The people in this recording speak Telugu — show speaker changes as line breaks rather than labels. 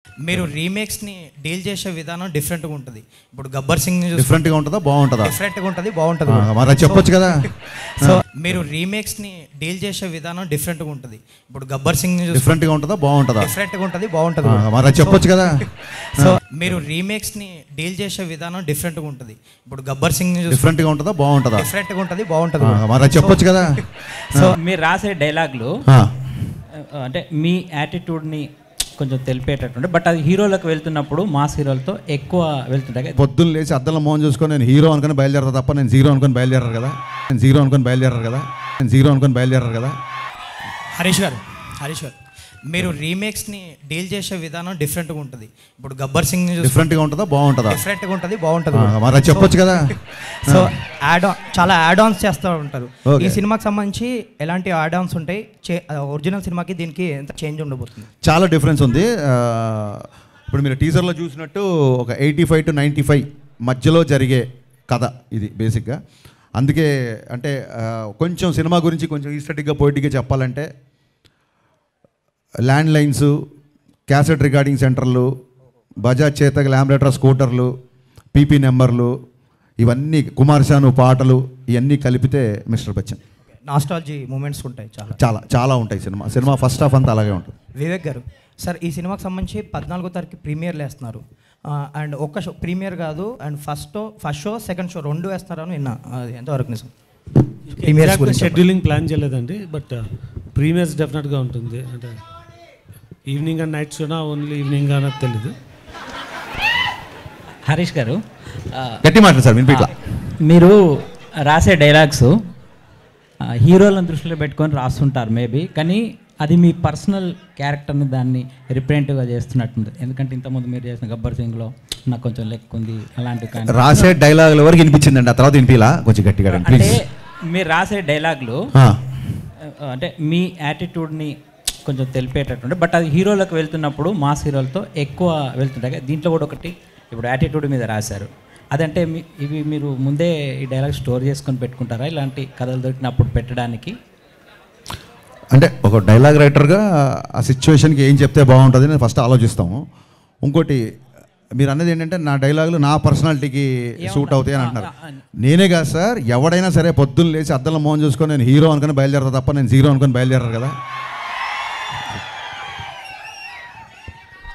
మీరు రీమేక్స్ని డీల్ చేసే విధానం డిఫరెంట్గా ఉంటుంది. ఇప్పుడు గబ్బర్ సింగ్
డిఫరెంట్గా ఉంటుందా బాగుంటుందా?
డిఫరెంట్గా ఉంటుంది, బాగుంటుంది.
మరి చెప్పొచ్చు కదా.
సో మీరు రీమేక్స్ని డీల్ చేసే విధానం డిఫరెంట్గా ఉంటుంది. ఇప్పుడు గబ్బర్ సింగ్
డిఫరెంట్గా ఉంటుందా బాగుంటుందా?
డిఫరెంట్గా ఉంటుంది, బాగుంటుంది.
మరి చెప్పొచ్చు కదా.
సో మీరు రీమేక్స్ని డీల్ చేసే విధానం డిఫరెంట్గా ఉంటుంది. ఇప్పుడు గబ్బర్ సింగ్
డిఫరెంట్గా ఉంటుందా బాగుంటుందా?
డిఫరెంట్గా ఉంటుంది, బాగుంటుంది.
మరి చెప్పొచ్చు కదా.
సో మీరు రాసే డైలాగులు అంటే మీ యాటిట్యూడ్ని కొంచెం తెలిపేటట్టుండే, బట్ అది హీరోలకు వెళ్తున్నప్పుడు మాస్ హీరోలతో ఎక్కువ వెళ్తుంటాయి.
పొద్దున్న లేచి అద్దంలో మోహన్ చూసుకొని నేను హీరో అనుకుని బయలుదేరతా తప్ప నేను జీరో అనుకుని బయలుదేరారు కదా.
హరీష్ గారు మీరు రీమేక్స్ని డీల్ చేసే విధానం డిఫరెంట్గా ఉంటుంది. ఇప్పుడు గబ్బర్ సింగ్
డిఫరెంట్గా ఉంటుందా బాగుంటుందా?
డిఫరెంట్గా ఉంటుంది, బాగుంటుంది.
మరి చెప్పొచ్చు కదా.
సో చాలా యాడ్ ఆన్స్ చేస్తూ ఉంటారు. ఈ సినిమాకి సంబంధించి ఎలాంటి యాడ్ ఆన్స్ ఉంటాయి? ఒరిజినల్ సినిమాకి దీనికి ఎంత చేంజ్ ఉండబోతుంది?
చాలా డిఫరెన్స్ ఉంది. ఇప్పుడు మీరు టీజర్లో చూసినట్టు ఒక 85 to 95 మధ్యలో జరిగే కథ ఇది బేసిక్గా. అందుకే అంటే కొంచెం సినిమా గురించి కొంచెం ఈస్టెటిక్గా పోయిటిక్గా చెప్పాలంటే ల్యాండ్ లైన్స్, క్యాసెట్ రికార్డింగ్ సెంటర్లు, బజాజ్ చేతక్ ల్యాంబ్రేటర్ స్కూటర్లు, పీపీ నెంబర్లు, ఇవన్నీ కుమార్ శాను పాటలు, ఇవన్నీ కలిపితే మిస్టర్ బచ్చన్.
నాస్టాలజీ మూమెంట్స్ ఉంటాయి,
చాలా చాలా ఉంటాయి. సినిమా ఫస్ట్ హాఫ్ అంతా అలాగే ఉంటుంది.
వివేక్ గారు సార్, ఈ సినిమాకి సంబంధించి 14వ తారీఖు ప్రీమియర్లు వేస్తున్నారు. అండ్ ఒక్క షో ప్రీమియర్ కాదు, and first show second show 2 వేస్తున్నారు అని విన్నా. అది ఎంతవరకు నిజం?
ప్రీమియర్స్ షెడ్యూలింగ్ ప్లాన్ చేయలేదండి, బట్ ప్రీమియర్స్ డెఫినెట్గా ఉంటుంది. అంటే ఈవినింగ్ అండ్ నైట్ షోనా ఓన్లీ ఈవినింగ్ అనేది తెలీదు.
హరీష్ గారు
గట్టి మాట్లాడు సార్, వినిపిట్లా.
మీరు రాసే డైలాగ్స్ హీరోలను దృష్టిలో పెట్టుకొని రాస్తుంటారు మేబీ, కానీ అది మీ పర్సనల్ క్యారెక్టర్ని దాన్ని రిప్రజెంటివ్గా చేస్తున్నట్టుంది. ఎందుకంటే ఇంతకుముందు మీరు చేసిన గబ్బర్ సింగ్లో నాకు కొంచెం లెక్క ఉంది అలాంటివి, కానీ
రాసే డైలాగుల వరకు వినిపించిందండి, ఆ తర్వాత వినిపిలా కొంచెం గట్టిగా.
అంటే మీరు రాసే డైలాగులు అంటే మీ యాటిట్యూడ్ని కొంచెం తెలిపేటట్టుండే, బట్ అది హీరోలకు వెళ్తున్నప్పుడు మాస్ హీరోలతో ఎక్కువ వెళ్తుంటాయి. దీంట్లో కూడా ఒకటి ఇప్పుడు యాటిట్యూడ్ మీద రాశారు. అదంటే ఇవి మీరు ముందే ఈ డైలాగ్ స్టోర్ చేసుకొని పెట్టుకుంటారా ఇలాంటి కథలు దొరికినప్పుడు పెట్టడానికి?
అంటే ఒక డైలాగ్ రైటర్గా ఆ సిచ్యువేషన్కి ఏం చెప్తే బాగుంటుంది అని ఫస్ట్ ఆలోచిస్తాము. ఇంకోటి మీరు అన్నది ఏంటంటే నా డైలాగులు నా పర్సనాలిటీకి సూట్ అవుతాయి అని అంటున్నారు. నేనే కాదు సార్, ఎవడైనా సరే పొద్దున్న లేచి అద్దంలో మోహన్ చూసుకొని నేను హీరో అనుకుని బయలుదేరతా తప్ప నేను జీరో అనుకుని బయలుదేరారు కదా.